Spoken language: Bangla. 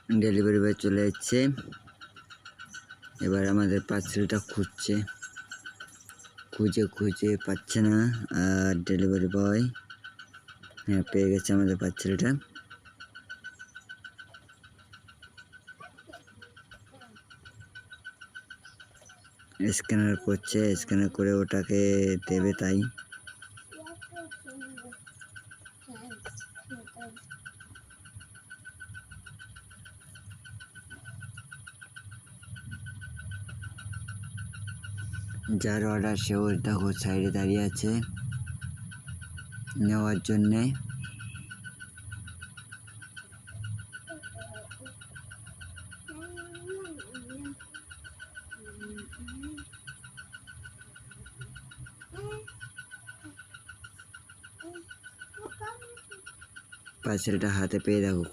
ডেলিভারি বয় চলে যাচ্ছে। এবার আমাদের পার্সেলটা খুঁজছে, খুঁজে পাচ্ছে না। আর ডেলিভারি বয় পেয়ে গেছে আমাদের পার্সেলটা। স্ক্যানার করছে, স্ক্যানার করে ওটাকে দেবে। তাই যার অর্ডার সেও দেখো সাইডে দাঁড়িয়ে আছে নেওয়ার জন্যে। পার্সেলটা হাতে পেয়ে দেখো